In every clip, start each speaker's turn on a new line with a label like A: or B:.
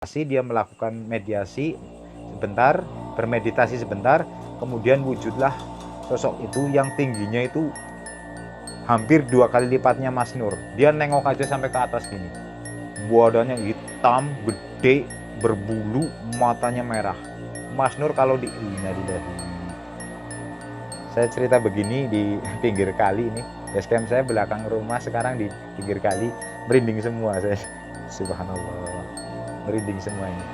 A: dia melakukan mediasi sebentar, bermeditasi sebentar, kemudian wujudlah sosok itu yang tingginya itu hampir 2 kali lipatnya Mas Nur. Dia nengok aja sampai ke atas gini. Badannya hitam, gede, berbulu, matanya merah. Mas Nur kalau di saya cerita begini di pinggir kali ini. Basecamp saya belakang rumah, sekarang di pinggir kali, merinding semua saya. Subhanallah, merinding semua ini.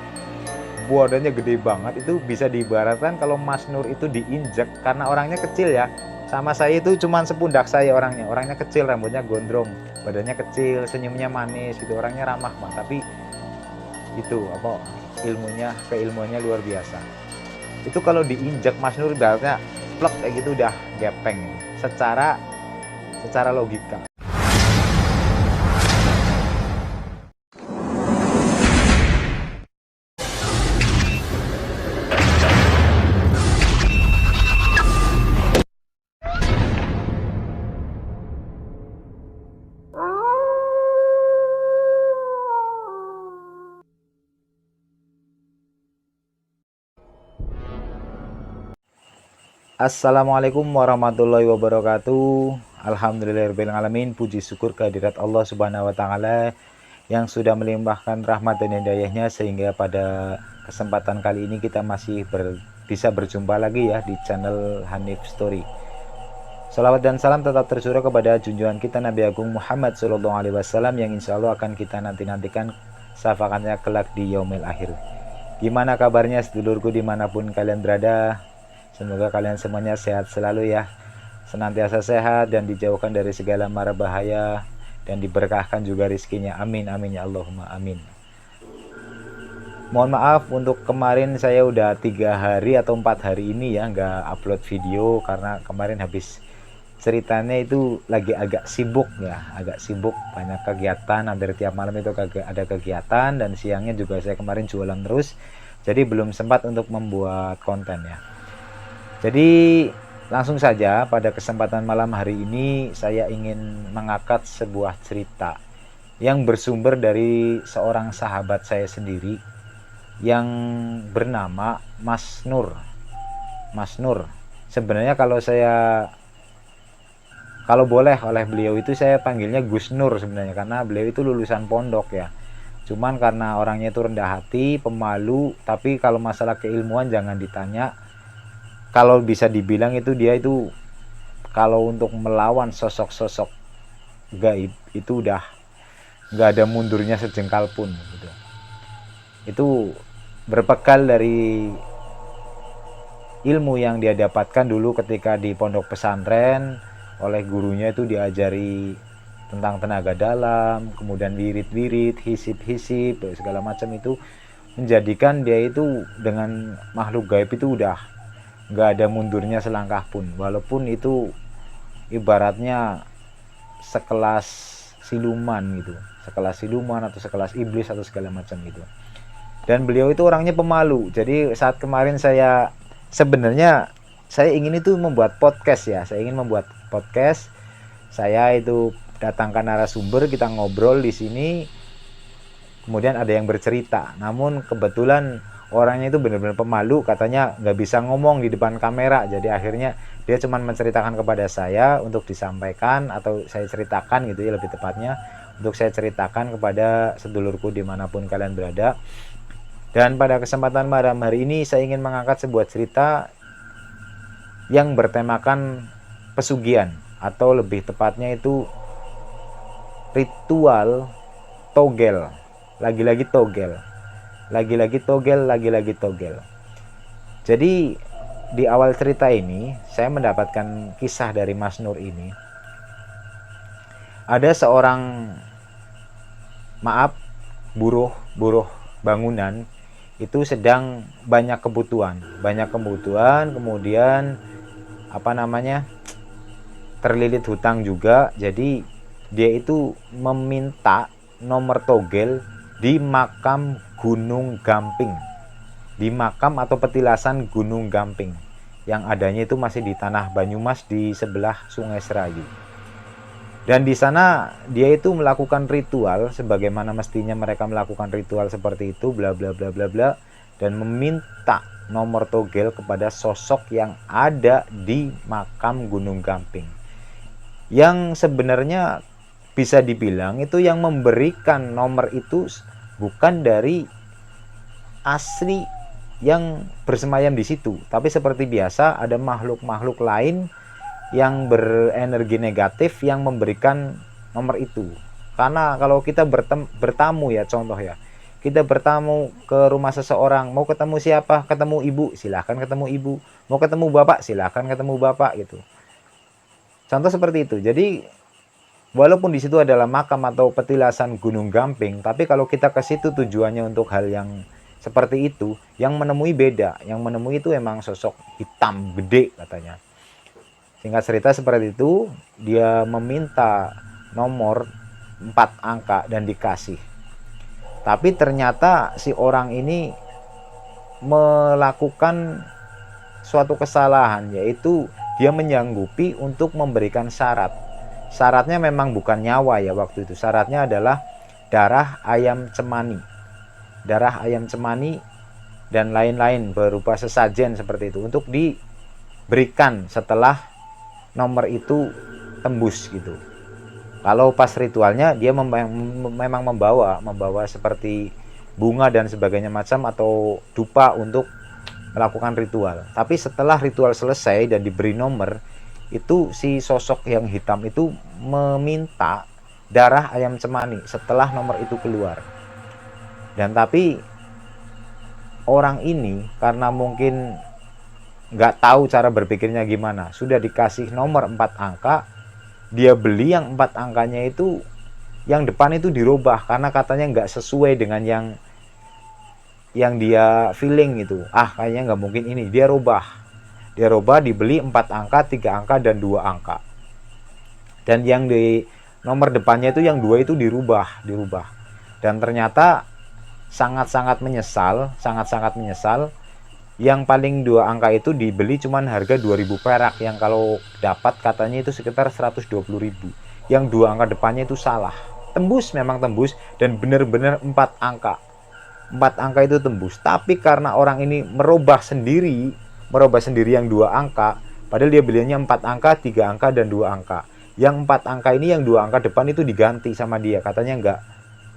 A: Badannya gede banget, itu bisa diibaratkan kalau Mas Nur itu diinjak, karena orangnya kecil ya. Sama saya itu cuman sepundak saya orangnya kecil, rambutnya gondrong, badannya kecil, senyumnya manis gitu, orangnya ramah banget. Tapi itu apa, keilmuannya luar biasa. Itu kalau diinjak Mas Nur ibaratnya plek kayak gitu udah gepeng secara logika. Assalamualaikum warahmatullahi wabarakatuh. Alhamdulillahirrahmanirrahim. Puji syukur kehadirat Allah subhanahu wa ta'ala yang sudah melimpahkan rahmat dan hidayahnya, sehingga pada kesempatan kali ini kita masih bisa berjumpa lagi ya di channel Hanif Story. Salawat dan salam tetap tercurah kepada junjungan kita Nabi Agung Muhammad SAW yang insya Allah akan kita nantikan syafaatnya kelak di yaumil akhir. Gimana kabarnya sedulurku dimanapun kalian berada? Semoga kalian semuanya sehat selalu ya, senantiasa sehat dan dijauhkan dari segala mara bahaya, dan diberkahkan juga rizkinya. Amin amin ya Allahumma amin. Mohon maaf untuk kemarin, saya udah 3 hari atau 4 hari ini ya nggak upload video, karena kemarin habis ceritanya itu lagi agak sibuk ya, banyak kegiatan, hampir tiap malam itu ada kegiatan, dan siangnya juga saya kemarin jualan terus, jadi belum sempat untuk membuat konten ya. Jadi langsung saja, pada kesempatan malam hari ini saya ingin mengangkat sebuah cerita yang bersumber dari seorang sahabat saya sendiri yang bernama Mas Nur. Mas Nur. Sebenarnya kalau boleh oleh beliau itu saya panggilnya Gus Nur sebenarnya, karena beliau itu lulusan pondok ya. Cuman karena orangnya itu rendah hati, pemalu, tapi kalau masalah keilmuan jangan ditanya. Kalau bisa dibilang itu dia itu kalau untuk melawan sosok-sosok gaib itu udah nggak ada mundurnya sejengkal pun gitu. Itu berbekal dari ilmu yang dia dapatkan dulu ketika di pondok pesantren. Oleh gurunya itu diajari tentang tenaga dalam, kemudian wirid-wirid, hisib-hisib, segala macam, itu menjadikan dia itu dengan makhluk gaib itu udah nggak ada mundurnya selangkah pun, walaupun itu ibaratnya sekelas siluman gitu, atau sekelas iblis atau segala macam gitu. Dan beliau itu orangnya pemalu. Jadi saat kemarin sebenarnya saya ingin itu membuat podcast ya, saya itu datangkan narasumber, kita ngobrol di sini, kemudian ada yang bercerita. Namun kebetulan orangnya itu benar-benar pemalu, katanya nggak bisa ngomong di depan kamera. Jadi akhirnya dia cuma menceritakan kepada saya untuk disampaikan, atau saya ceritakan gitu ya, lebih tepatnya untuk saya ceritakan kepada sedulurku dimanapun kalian berada. Dan pada kesempatan malam hari ini saya ingin mengangkat sebuah cerita yang bertemakan pesugihan, atau lebih tepatnya itu ritual togel. Lagi-lagi togel. Jadi di awal cerita ini saya mendapatkan kisah dari Mas Nur ini. Ada seorang buruh bangunan itu sedang banyak kebutuhan, kemudian terlilit hutang juga. Jadi dia itu meminta nomor togel di makam Gunung Gamping, di makam atau petilasan Gunung Gamping yang adanya itu masih di tanah Banyumas di sebelah Sungai Serayu. Dan di sana dia itu melakukan ritual sebagaimana mestinya mereka melakukan ritual seperti itu, bla bla bla bla bla, dan meminta nomor togel kepada sosok yang ada di makam Gunung Gamping. Yang sebenarnya bisa dibilang itu yang memberikan nomor itu bukan dari asli yang bersemayam di situ, tapi seperti biasa ada makhluk-makhluk lain yang berenergi negatif yang memberikan nomor itu. Karena kalau kita bertamu ya, contoh ya, kita bertamu ke rumah seseorang, mau ketemu siapa? Ketemu ibu, silahkan ketemu ibu. Mau ketemu bapak, silahkan ketemu bapak gitu. Contoh seperti itu. Jadi walaupun di situ adalah makam atau petilasan Gunung Gamping, tapi kalau kita ke situ tujuannya untuk hal yang seperti itu, yang menemui beda. Yang menemui itu emang sosok hitam gede katanya. Singkat cerita seperti itu, dia meminta nomor 4 angka dan dikasih. Tapi ternyata si orang ini melakukan suatu kesalahan, yaitu dia menyanggupi untuk memberikan syarat. Syaratnya memang bukan nyawa ya waktu itu. Syaratnya adalah darah ayam cemani. Darah ayam cemani dan lain-lain berupa sesajen seperti itu untuk diberikan setelah nomor itu tembus gitu. Kalau pas ritualnya dia memang membawa seperti bunga dan sebagainya macam atau dupa untuk melakukan ritual. Tapi setelah ritual selesai dan diberi nomor, itu si sosok yang hitam itu meminta darah ayam cemani setelah nomor itu keluar. Dan tapi orang ini karena mungkin nggak tahu cara berpikirnya gimana, sudah dikasih nomor 4 angka, dia beli yang 4 angkanya itu, yang depan itu dirubah karena katanya nggak sesuai dengan yang dia feeling itu. Kayaknya nggak mungkin ini, dia rubah, dibeli 4 angka, 3 angka dan 2 angka, dan yang di nomor depannya itu yang 2 itu dirubah. Dan ternyata sangat-sangat menyesal. Yang paling 2 angka itu dibeli cuman harga 2000 perak, yang kalau dapat katanya itu sekitar 120.000. Yang 2 angka depannya itu salah. Tembus, memang tembus, dan benar-benar 4 angka. 4 angka itu tembus. Tapi karena orang ini merubah sendiri yang 2 angka, padahal dia belinya 4 angka, 3 angka, dan 2 angka. Yang 4 angka ini, yang 2 angka depan itu diganti sama dia. Katanya nggak,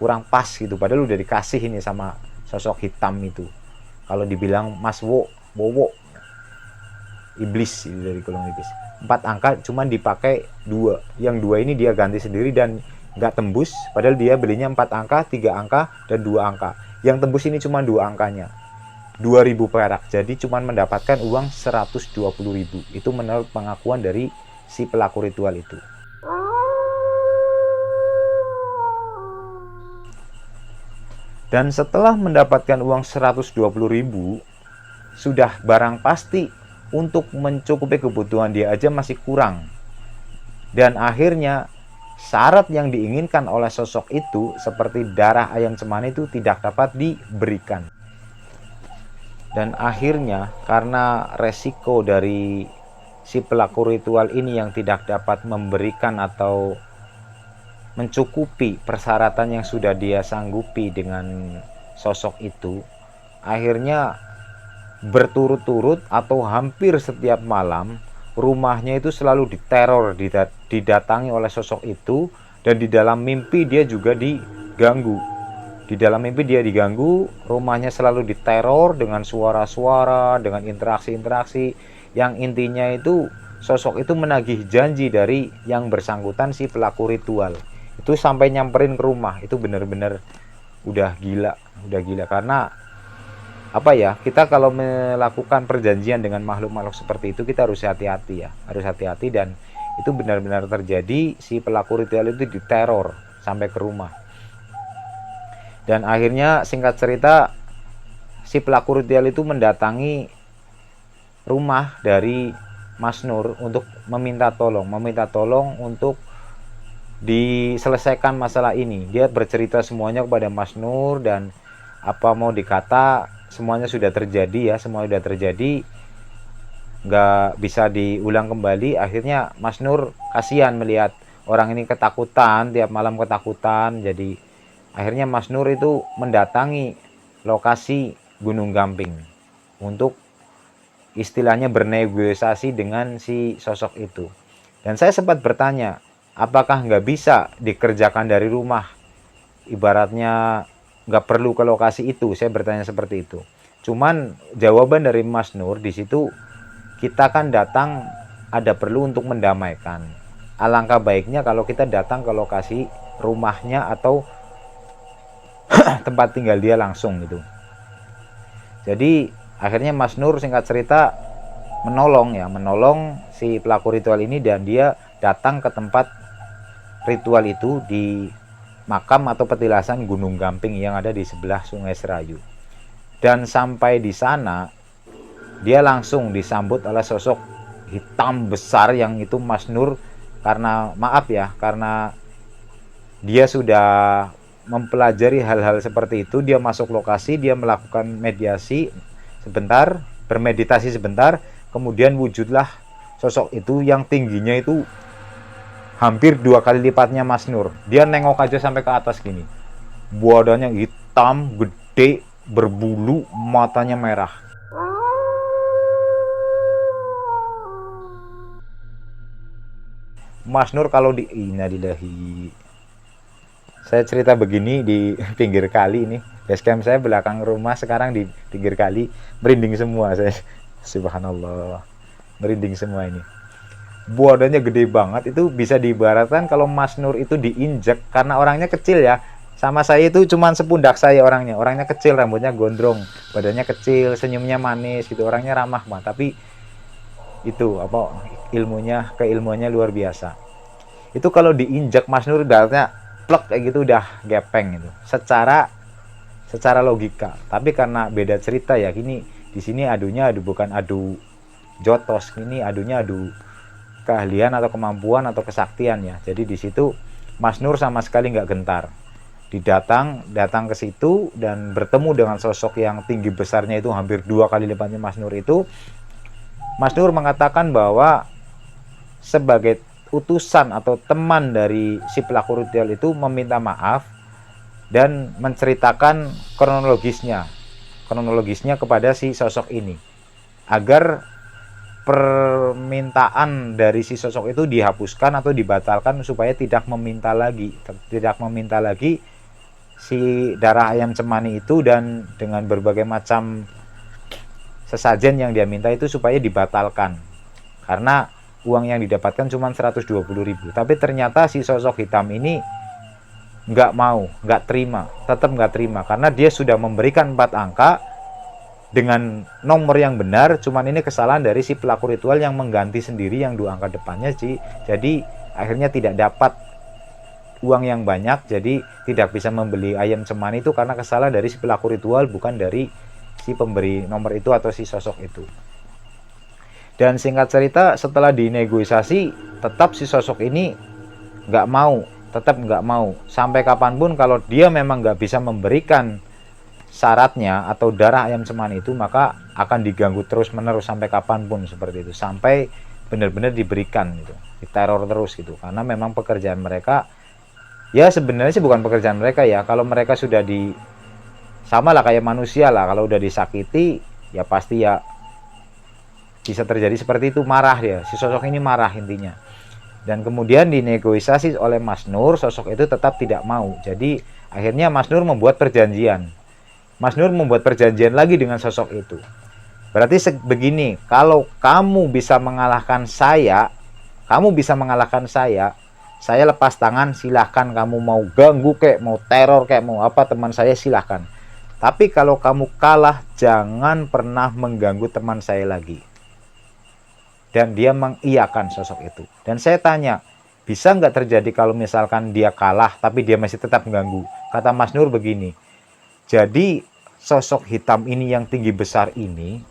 A: kurang pas gitu. Padahal udah dikasih ini sama sosok hitam itu. Kalau dibilang Mas Wowo, iblis dari golongan iblis. 4 angka cuman dipakai 2. Yang 2 ini dia ganti sendiri dan nggak tembus. Padahal dia belinya 4 angka, 3 angka, dan 2 angka. Yang tembus ini cuma 2 angkanya. 2000 perak. Jadi cuman mendapatkan uang 120.000. Itu menurut pengakuan dari si pelaku ritual itu. Dan setelah mendapatkan uang 120.000, sudah barang pasti untuk mencukupi kebutuhan dia aja masih kurang. Dan akhirnya syarat yang diinginkan oleh sosok itu seperti darah ayam cemani itu tidak dapat diberikan. Dan akhirnya karena resiko dari si pelaku ritual ini yang tidak dapat memberikan atau mencukupi persyaratan yang sudah dia sanggupi dengan sosok itu, akhirnya berturut-turut atau hampir setiap malam rumahnya itu selalu diteror, didatangi oleh sosok itu, dan di dalam mimpi dia juga diganggu. Di dalam mimpi dia diganggu, rumahnya selalu diteror dengan suara-suara, dengan interaksi-interaksi yang intinya itu sosok itu menagih janji dari yang bersangkutan si pelaku ritual. Itu sampai nyamperin ke rumah. Itu benar-benar udah gila karena apa ya, kita kalau melakukan perjanjian dengan makhluk-makhluk seperti itu kita harus hati-hati ya, dan itu benar-benar terjadi. Si pelaku ritual itu diteror sampai ke rumah. Dan akhirnya singkat cerita, si pelaku ritual itu mendatangi rumah dari Mas Nur untuk meminta tolong untuk diselesaikan masalah ini. Dia bercerita semuanya kepada Mas Nur, dan apa mau dikata semuanya sudah terjadi ya, nggak bisa diulang kembali. Akhirnya Mas Nur kasihan melihat orang ini ketakutan, tiap malam ketakutan. Jadi akhirnya Mas Nur itu mendatangi lokasi Gunung Gamping untuk istilahnya bernegosiasi dengan si sosok itu. Dan saya sempat bertanya, apakah nggak bisa dikerjakan dari rumah? Ibaratnya nggak perlu ke lokasi itu. Saya bertanya seperti itu. Cuman jawaban dari Mas Nur di situ, kita kan datang ada perlu untuk mendamaikan. Alangkah baiknya kalau kita datang ke lokasi rumahnya atau tempat tinggal dia langsung gitu. Jadi akhirnya Mas Nur singkat cerita menolong si pelaku ritual ini, dan dia datang ke tempat ritual itu di makam atau petilasan Gunung Gamping yang ada di sebelah Sungai Serayu. Dan sampai di sana dia langsung disambut oleh sosok hitam besar yang itu Mas Nur, karena maaf ya, karena dia sudah mempelajari hal-hal seperti itu, dia masuk lokasi, dia melakukan mediasi sebentar, bermeditasi sebentar, kemudian wujudlah sosok itu yang tingginya itu hampir 2 kali lipatnya Mas Nur. Dia nengok aja sampai ke atas gini. Badannya hitam, gede, berbulu, matanya merah. Mas Nur kalau di innalillahi. Saya cerita begini di pinggir kali ini. Basecamp saya belakang rumah, sekarang di pinggir kali, merinding semua saya. Subhanallah. Merinding semua ini. Badannya gede banget, itu bisa diibaratkan kalau Mas Nur itu diinjek, karena orangnya kecil ya. Sama saya itu cuman sepundak saya orangnya. Orangnya kecil, rambutnya gondrong, badannya kecil, senyumnya manis gitu, orangnya ramah mah, tapi itu apa keilmuannya luar biasa. Itu kalau diinjak Mas Nur ibaratnya plek kayak gitu udah gepeng itu. Secara logika. Tapi karena beda cerita ya, gini di sini adunya bukan adu jotos, ini adunya adu keahlian atau kemampuan atau kesaktian ya. Jadi di situ Mas Nur sama sekali nggak gentar. Datang ke situ dan bertemu dengan sosok yang tinggi besarnya itu hampir 2 kali lipatnya Mas Nur itu. Mas Nur mengatakan bahwa sebagai utusan atau teman dari si pelaku ritual itu meminta maaf dan menceritakan kronologisnya kepada si sosok ini, agar permintaan dari si sosok itu dihapuskan atau dibatalkan, supaya tidak meminta lagi si darah ayam cemani itu, dan dengan berbagai macam sesajen yang dia minta itu supaya dibatalkan, karena uang yang didapatkan cuma 120.000. Tapi ternyata si sosok hitam ini tetap nggak terima, karena dia sudah memberikan 4 angka dengan nomor yang benar, cuman ini kesalahan dari si pelaku ritual yang mengganti sendiri yang 2 angka depannya sih. Jadi akhirnya tidak dapat uang yang banyak, jadi tidak bisa membeli ayam cemani itu karena kesalahan dari si pelaku ritual, bukan dari si pemberi nomor itu atau si sosok itu. Dan singkat cerita, setelah dinegosiasi, tetap si sosok ini tetap nggak mau. Sampai kapanpun kalau dia memang nggak bisa memberikan syaratnya atau darah ayam cemani itu, maka akan diganggu terus menerus sampai kapanpun seperti itu, sampai benar-benar diberikan gitu, diteror terus gitu. Karena memang pekerjaan mereka, ya sebenarnya sih bukan pekerjaan mereka ya, kalau mereka sudah sama lah kayak manusia lah, kalau udah disakiti ya pasti ya bisa terjadi seperti itu, marah dia, si sosok ini marah intinya. Dan kemudian dinegosiasi oleh Mas Nur, sosok itu tetap tidak mau. Jadi akhirnya Mas Nur membuat perjanjian lagi dengan sosok itu. Berarti begini, kalau kamu bisa mengalahkan saya, saya lepas tangan, silahkan. Kamu mau ganggu kek, mau teror kek, mau apa teman saya, silahkan. Tapi kalau kamu kalah, jangan pernah mengganggu teman saya lagi. Dan dia mengiyakan sosok itu. Dan saya tanya, bisa nggak terjadi kalau misalkan dia kalah tapi dia masih tetap mengganggu? Kata Mas Nur begini, jadi sosok hitam ini yang tinggi besar ini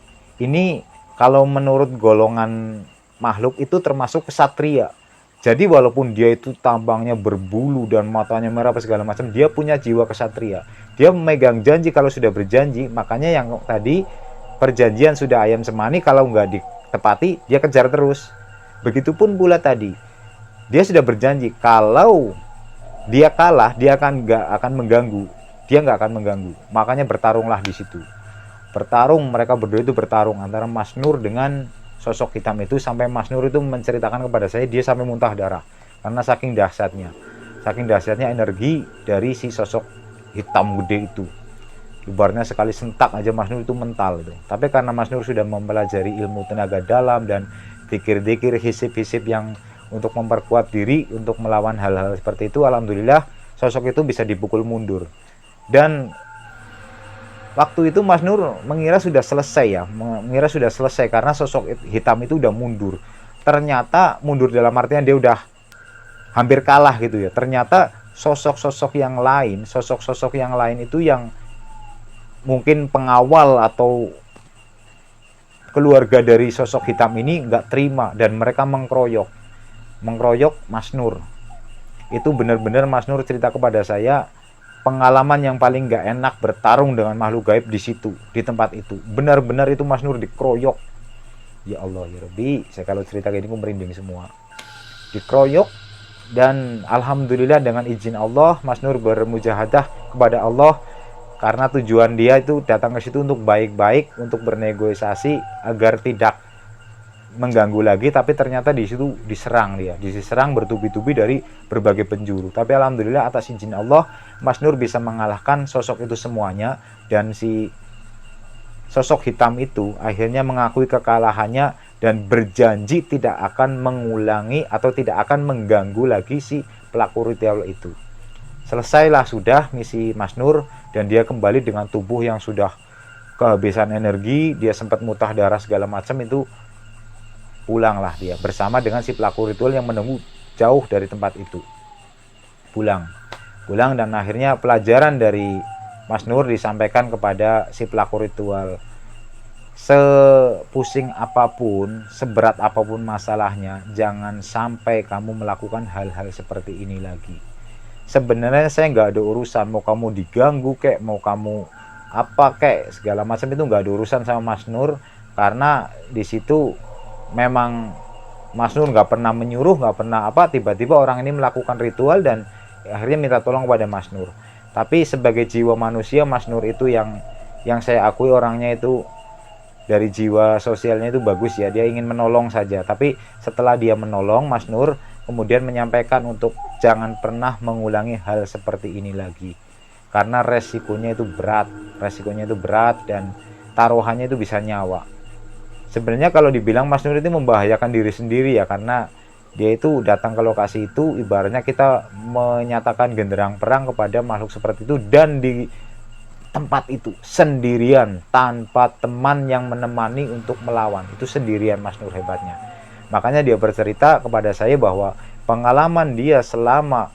A: kalau menurut golongan makhluk itu termasuk kesatria. Jadi walaupun dia itu tampangnya berbulu dan matanya merah apa segala macam, dia punya jiwa kesatria. Dia memegang janji, kalau sudah berjanji, makanya yang tadi perjanjian sudah ayam cemani, kalau nggak ditepati dia kejar terus. Begitupun pula tadi, Dia sudah berjanji kalau dia kalah, dia nggak akan mengganggu. Dia nggak akan mengganggu. Makanya bertarunglah di situ. Bertarung, mereka berdua itu bertarung antara Mas Nur dengan sosok hitam itu, sampai Mas Nur itu menceritakan kepada saya dia sampai muntah darah karena saking dahsyatnya energi dari si sosok hitam gede itu. Ibaratnya sekali sentak aja Mas Nur itu mental itu. Tapi karena Mas Nur sudah mempelajari ilmu tenaga dalam dan dikir-dikir hisip-hisip yang untuk memperkuat diri untuk melawan hal-hal seperti itu, alhamdulillah sosok itu bisa dipukul mundur. Dan waktu itu Mas Nur mengira sudah selesai karena sosok hitam itu udah mundur. Ternyata mundur dalam artian dia udah hampir kalah gitu ya. Ternyata sosok-sosok yang lain itu yang mungkin pengawal atau keluarga dari sosok hitam ini nggak terima dan mereka mengkroyok Mas Nur. Itu benar-benar Mas Nur cerita kepada saya pengalaman yang paling nggak enak bertarung dengan makhluk gaib di situ, di tempat itu. Benar-benar itu Mas Nur dikeroyok. Ya Allah ya Rabbi, saya kalau cerita kayak ini aku merinding semua. Dikeroyok, dan alhamdulillah dengan izin Allah Mas Nur bermujahadah kepada Allah karena tujuan dia itu datang ke situ untuk baik-baik, untuk bernegosiasi agar tidak mengganggu lagi, tapi ternyata di situ diserang bertubi-tubi dari berbagai penjuru. Tapi alhamdulillah atas izin Allah Mas Nur bisa mengalahkan sosok itu semuanya, dan si sosok hitam itu akhirnya mengakui kekalahannya dan berjanji tidak akan mengulangi atau tidak akan mengganggu lagi si pelaku ritual itu. Selesailah sudah misi Mas Nur, dan dia kembali dengan tubuh yang sudah kehabisan energi, dia sempat muntah darah segala macam itu. Pulanglah dia bersama dengan si pelaku ritual yang menunggu jauh dari tempat itu. Pulang dan akhirnya pelajaran dari Mas Nur disampaikan kepada si pelaku ritual. Sepusing apapun, seberat apapun masalahnya, jangan sampai kamu melakukan hal-hal seperti ini lagi. Sebenarnya saya nggak ada urusan mau kamu diganggu kek, mau kamu apa kek, segala macam itu nggak ada urusan sama Mas Nur, karena di situ memang Mas Nur nggak pernah menyuruh, nggak pernah apa, tiba-tiba orang ini melakukan ritual dan akhirnya minta tolong kepada Mas Nur. Tapi sebagai jiwa manusia, Mas Nur itu yang saya akui orangnya itu dari jiwa sosialnya itu bagus ya, dia ingin menolong saja. Tapi setelah dia menolong, Mas Nur kemudian menyampaikan untuk jangan pernah mengulangi hal seperti ini lagi, karena resikonya itu berat dan taruhannya itu bisa nyawa. Sebenarnya kalau dibilang Mas Nur itu membahayakan diri sendiri ya, karena dia itu datang ke lokasi itu ibaratnya kita menyatakan genderang perang kepada makhluk seperti itu, dan di tempat itu sendirian tanpa teman yang menemani untuk melawan. Itu sendirian Mas Nur hebatnya. Makanya dia bercerita kepada saya bahwa pengalaman dia selama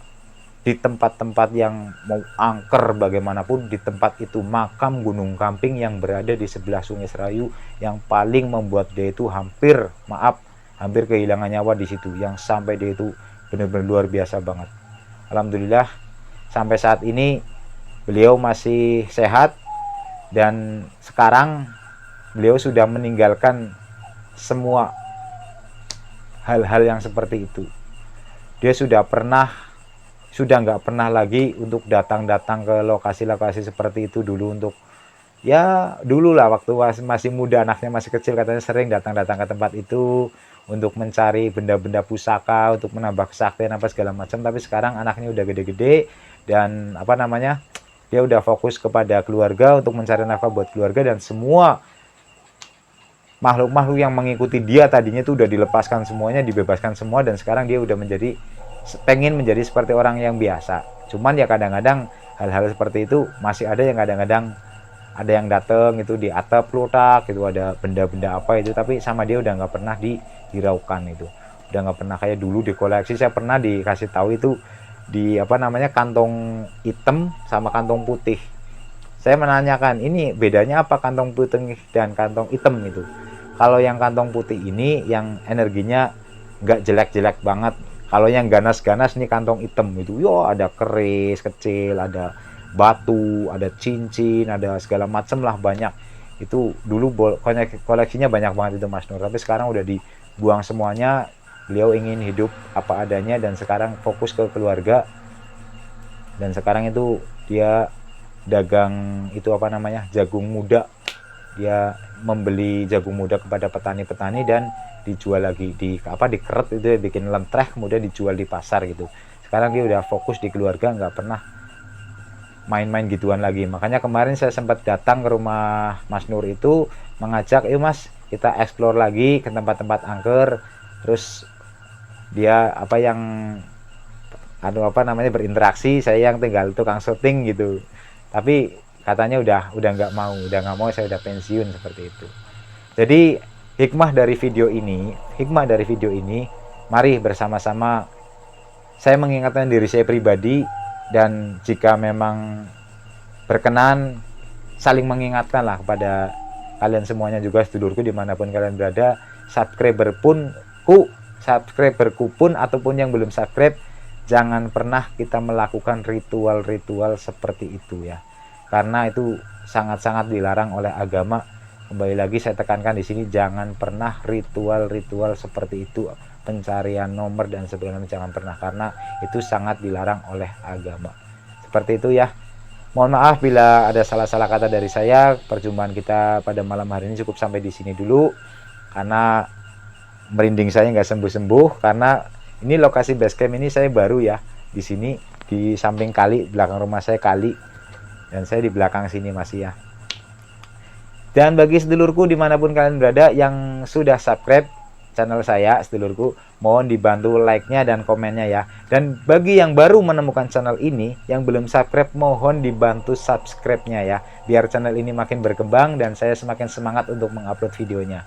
A: di tempat-tempat yang mau angker bagaimanapun, di tempat itu makam Gunung Kamping yang berada di sebelah Sungai Serayu, yang paling membuat dia itu hampir kehilangan nyawa di situ, yang sampai dia itu benar-benar luar biasa banget. Alhamdulillah sampai saat ini beliau masih sehat, dan sekarang beliau sudah meninggalkan semua hal-hal yang seperti itu. Dia sudah nggak pernah lagi untuk datang-datang ke lokasi-lokasi seperti itu dulu. Untuk ya dulu lah waktu masih muda, anaknya masih kecil, katanya sering datang-datang ke tempat itu untuk mencari benda-benda pusaka, untuk menambah kesaktian apa segala macam. Tapi sekarang anaknya udah gede-gede dan dia udah fokus kepada keluarga, untuk mencari nafkah buat keluarga, dan semua makhluk-makhluk yang mengikuti dia tadinya itu udah dilepaskan semuanya, dibebaskan semua, dan sekarang dia udah pengen menjadi seperti orang yang biasa. Cuman ya kadang-kadang hal-hal seperti itu masih ada, yang kadang-kadang ada yang datang itu di atap letak itu ada benda-benda apa itu, tapi sama dia udah nggak pernah dihiraukan, itu udah nggak pernah kayak dulu dikoleksi. Saya pernah dikasih tahu itu di kantong hitam sama kantong putih. Saya menanyakan, ini bedanya apa kantong putih dan kantong hitam itu? Kalau yang kantong putih ini yang energinya nggak jelek-jelek banget. Kalau yang ganas-ganas nih kantong hitam itu, ada keris kecil, ada batu, ada cincin, ada segala macem lah banyak. Itu dulu koleksinya banyak banget itu Mas Nur. Tapi sekarang udah dibuang semuanya, beliau ingin hidup apa adanya dan sekarang fokus ke keluarga. Dan sekarang itu dia dagang itu apa namanya, jagung muda. Dia membeli jagung muda kepada petani-petani dan dijual lagi dikeret itu ya, bikin lentreh kemudian dijual di pasar gitu. Sekarang dia udah fokus di keluarga, nggak pernah main-main gituan lagi. Makanya kemarin saya sempat datang ke rumah Mas Nur itu, mengajak, yuk Mas kita explore lagi ke tempat-tempat angker. Terus dia apa yang berinteraksi, saya yang tinggal tukang syuting gitu. Tapi katanya udah nggak mau, saya udah pensiun seperti itu. Jadi hikmah dari video ini, mari bersama-sama saya mengingatkan diri saya pribadi, dan jika memang berkenan saling mengingatkan lah kepada kalian semuanya juga, sedulurku dimanapun kalian berada, subscriberku pun ataupun yang belum subscribe, jangan pernah kita melakukan ritual-ritual seperti itu ya, karena itu sangat-sangat dilarang oleh agama. Kembali lagi saya tekankan di sini, jangan pernah ritual-ritual seperti itu, pencarian nomor dan sebagainya, jangan pernah, karena itu sangat dilarang oleh agama. Seperti itu ya. Mohon maaf bila ada salah-salah kata dari saya. Perjumpaan kita pada malam hari ini cukup sampai di sini dulu, karena merinding saya nggak sembuh-sembuh, karena ini lokasi basecamp ini saya baru ya di sini, di samping kali, belakang rumah saya kali, dan saya di belakang sini masih ya. Dan bagi sedulurku dimanapun kalian berada yang sudah subscribe channel saya, sedulurku mohon dibantu like-nya dan komennya ya. Dan bagi yang baru menemukan channel ini yang belum subscribe, mohon dibantu subscribe-nya ya, biar channel ini makin berkembang dan saya semakin semangat untuk mengupload videonya.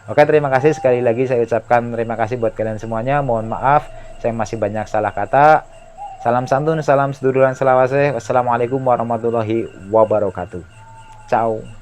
A: Oke, terima kasih sekali lagi, saya ucapkan terima kasih buat kalian semuanya. Mohon maaf saya masih banyak salah kata. Salam santun, salam seduluran selawase. Wassalamualaikum warahmatullahi wabarakatuh. Ciao.